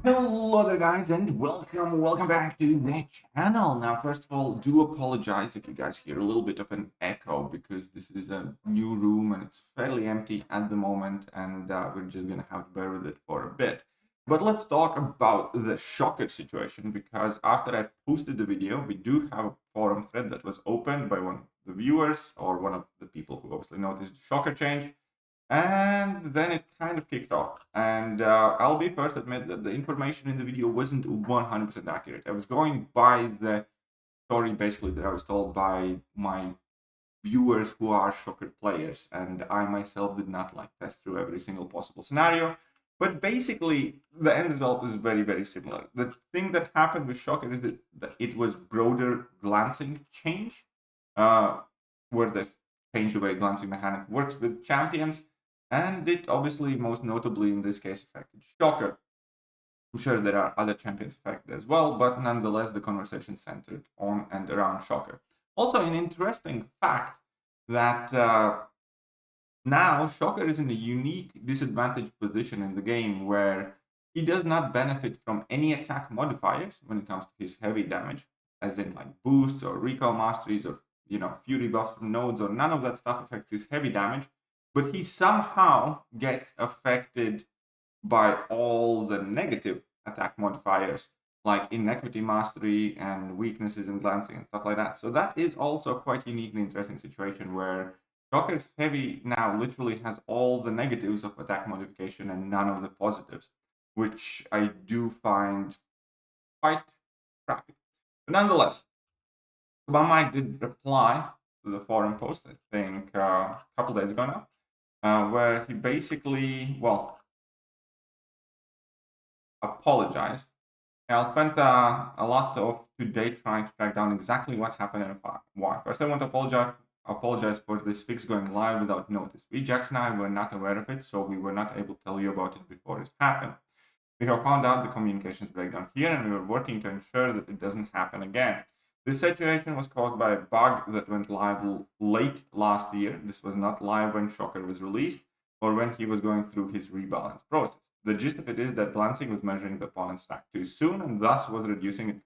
Hello there guys and welcome back to the channel. Now first of all, do apologize if you guys hear a little bit of an echo because this is a new room and it's fairly empty at the moment, and we're just gonna have to bear with it for a bit. But let's talk about the Shocker situation, because after I posted the video, we do have a forum thread that was opened by one of the viewers or one of the people who obviously noticed the Shocker change. And then it kind of kicked off. And I'll be first admit that the information in the video wasn't 100% accurate. I was going by the story basically that I was told by my viewers who are Shocker players, and I myself did not test through every single possible scenario. But basically, the end result is very, very similar. The thing that happened with Shocker is that it was broader glancing change, where they changed the way glancing mechanic works with champions. And it obviously, most notably in this case, affected Shocker. I'm sure there are other champions affected as well, but nonetheless, the conversation centered on and around Shocker. Also, an interesting fact that now Shocker is in a unique disadvantaged position in the game where he does not benefit from any attack modifiers when it comes to his heavy damage, as in boosts or recall masteries or fury buffs from nodes, or none of that stuff affects his heavy damage. But he somehow gets affected by all the negative attack modifiers, like inequity mastery and weaknesses in glancing and stuff like that. So that is also quite unique and interesting situation where Shocker's heavy now literally has all the negatives of attack modification and none of the positives, which I do find quite crappy. But nonetheless, Kabam did reply to the forum post, I think a couple days ago now, where he basically, apologized. I spent a lot of today trying to track down exactly what happened and why. First, I want to apologize for this fix going live without notice. We, Jax and I, were not aware of it, so we were not able to tell you about it before it happened. We have found out the communications breakdown here, and we are working to ensure that it doesn't happen again. This situation was caused by a bug that went live late last year. This was not live when Shocker was released or when he was going through his rebalance process. The gist of it is that glancing was measuring the opponent's stack too soon and thus was reducing it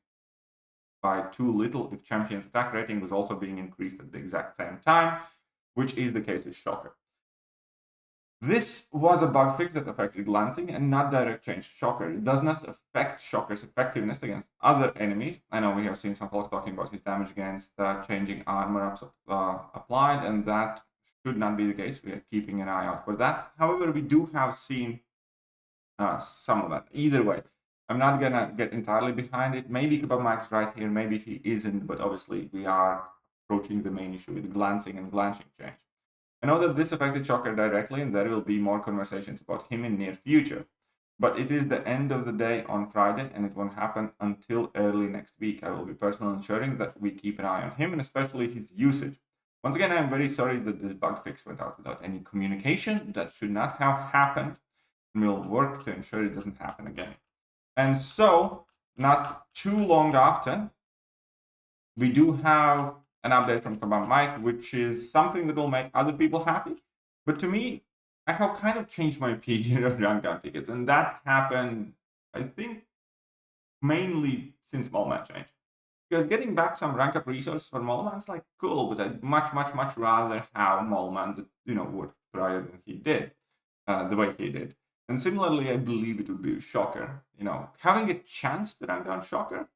by too little if champion's attack rating was also being increased at the exact same time, which is the case with Shocker. This was a bug fix that affected glancing and not direct change to Shocker. It does not affect Shocker's effectiveness against other enemies. I know we have seen some folks talking about his damage against changing armor ups applied, and that should not be the case. We are keeping an eye out for that. However, we do have seen some of that. Either way, I'm not gonna get entirely behind it. Maybe Kabam right here, maybe he isn't, but obviously we are approaching the main issue with glancing and glancing change. I know that this affected Shocker directly, and there will be more conversations about him in near future. But it is the end of the day on Friday, and it won't happen until early next week. I will be personally ensuring that we keep an eye on him, and especially his usage. Once again, I'm very sorry that this bug fix went out without any communication. That should not have happened, and we'll work to ensure it doesn't happen again. And so, not too long after, we do have an update from Kabam, which is something that will make other people happy. But to me, I have kind of changed my opinion of rank down tickets, and that happened, I think, mainly since Molman changed. Because getting back some rank up resources for Molman's cool, but I'd much rather have Molman that worked prior than he did, the way he did. And similarly, I believe it would be Shocker. Having a chance to rank down Shocker,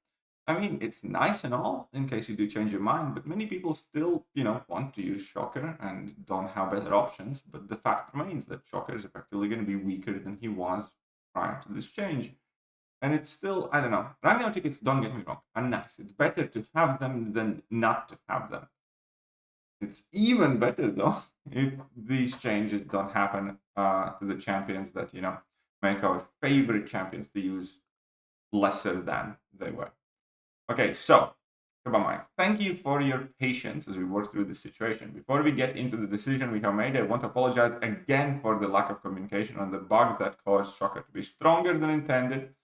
I mean, it's nice and all in case you do change your mind, but many people still, want to use Shocker and don't have better options. But the fact remains that Shocker is effectively going to be weaker than he was prior to this change. And it's still, I don't know, rank down tickets, don't get me wrong, are nice. It's better to have them than not to have them. It's even better, though, if these changes don't happen to the champions that, make our favorite champions to use lesser than they were. Okay, so, Kabam, thank you for your patience as we work through this situation. Before we get into the decision we have made, I want to apologize again for the lack of communication on the bug that caused Shocker to be stronger than intended,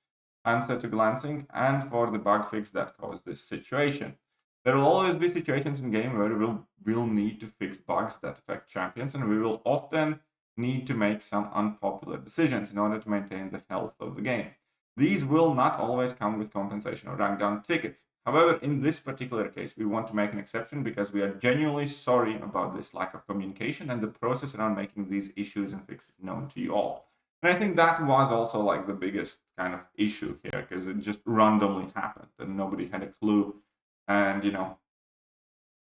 answer to glancing, and for the bug fix that caused this situation. There will always be situations in game where we'll need to fix bugs that affect champions, and we will often need to make some unpopular decisions in order to maintain the health of the game. These will not always come with compensation or rank down tickets. However, in this particular case, we want to make an exception because we are genuinely sorry about this lack of communication and the process around making these issues and fixes known to you all. And I think that was also like the biggest kind of issue here because it just randomly happened and nobody had a clue. And,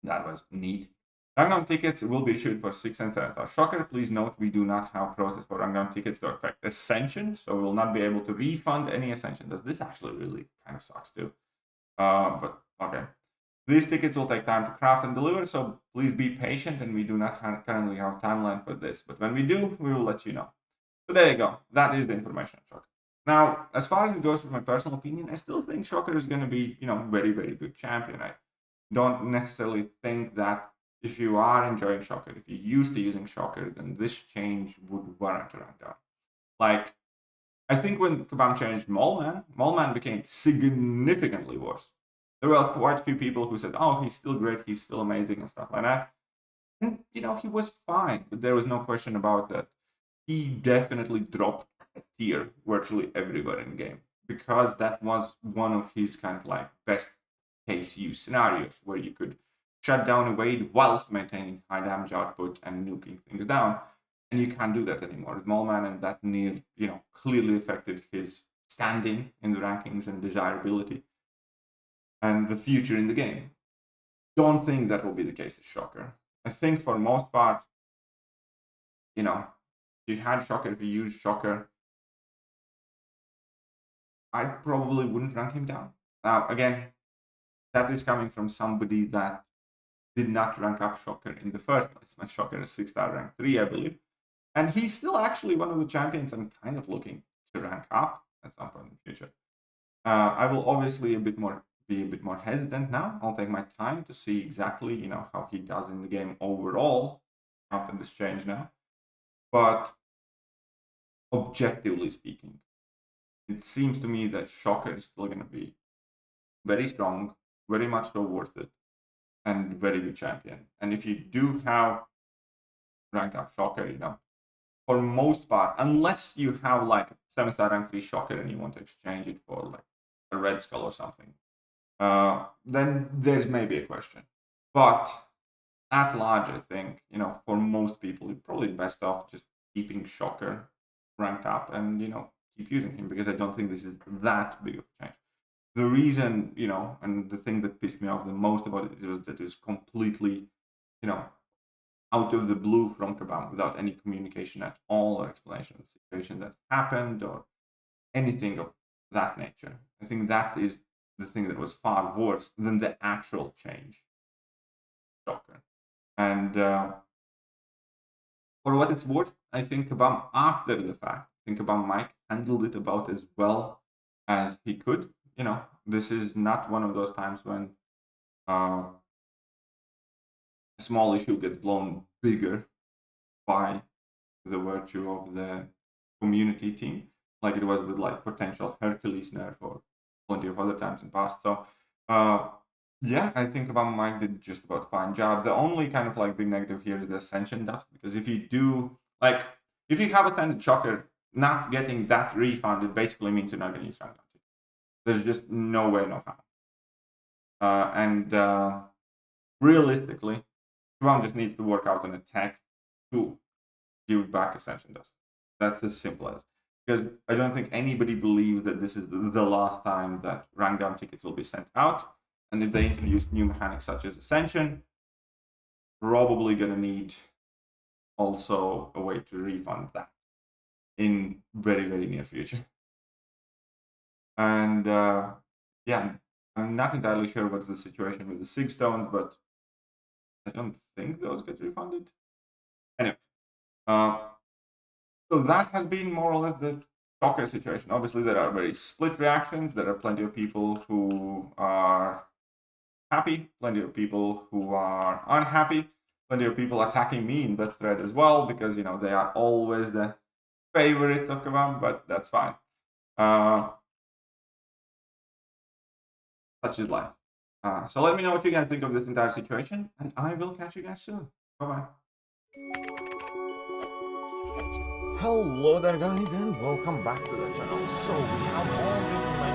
that was neat. Rundown tickets will be issued for 6 and 7-star Shocker. Please note we do not have process for rundown tickets to affect Ascension, so we will not be able to refund any Ascension. This actually really kind of sucks too. But okay. These tickets will take time to craft and deliver, so please be patient, and we do not currently have a timeline for this. But when we do, we will let you know. So there you go. That is the information on Shocker. Now, as far as it goes with my personal opinion, I still think Shocker is going to be, very, very good champion. I don't necessarily think that if you are enjoying Shocker, if you're used to using Shocker, then this change would warrant a rank down. Like, I think when Kabam changed Mallman became significantly worse. There were quite a few people who said, oh, he's still great, he's still amazing, and stuff like that. And, he was fine, but there was no question about that. He definitely dropped a tier virtually everywhere in the game because that was one of his kind of like best case use scenarios where you could shut down a Wade whilst maintaining high damage output and nuking things down. And you can't do that anymore with Mallman, and that clearly affected his standing in the rankings and desirability and the future in the game. Don't think that will be the case with Shocker. I think for the most part, if you had Shocker, if you used Shocker, I probably wouldn't rank him down. Now, again, that is coming from somebody that did not rank up Shocker in the first place. My Shocker is 6-star rank 3, I believe. And he's still actually one of the champions I'm kind of looking to rank up at some point in the future. I will obviously be a bit more hesitant now. I'll take my time to see exactly, how he does in the game overall after this change now. But objectively speaking, it seems to me that Shocker is still going to be very strong, very much so worth it, and very good champion. And if you do have ranked up Shocker, for most part, unless you have like a 7-star rank 3 Shocker and you want to exchange it for like a Red Skull or something, then there's maybe a question. But at large, I think, for most people, it's probably best off just keeping Shocker ranked up and, keep using him because I don't think this is that big of a change. The reason, and the thing that pissed me off the most about it was that it was completely, out of the blue from Kabam without any communication at all or explanation of the situation that happened or anything of that nature. I think that is the thing that was far worse than the actual change. Shocker. And for what it's worth, I think Kabam, after the fact, Kabam Mike handled it about as well as he could. This is not one of those times when a small issue gets blown bigger by the virtue of the community team, like it was with like potential Hercules nerf or plenty of other times in the past. So yeah, I think Kabam Mike did just about a fine job. The only kind of like big negative here is the Ascension dust, because if you have a standard Shocker, not getting that refund, it basically means you're not going to use Rundown. There's just no way, no how. And realistically, Kabam just needs to work out an attack to give back Ascension dust. That's as simple as. Because I don't think anybody believes that this is the last time that rank down tickets will be sent out. And if they introduce new mechanics such as Ascension, probably going to need also a way to refund that in very, very near future. And yeah, I'm not entirely sure what's the situation with the 6 stones, but I don't think those get refunded. Anyway, so that has been more or less the Shocker situation. Obviously, there are very split reactions. There are plenty of people who are happy, plenty of people who are unhappy, plenty of people attacking me in that thread as well, because, they are always the favorites of Kabam, but that's fine. Such is life. So let me know what you guys think of this entire situation, and I will catch you guys soon. Bye-bye. Hello there guys and welcome back to the channel. So we have all the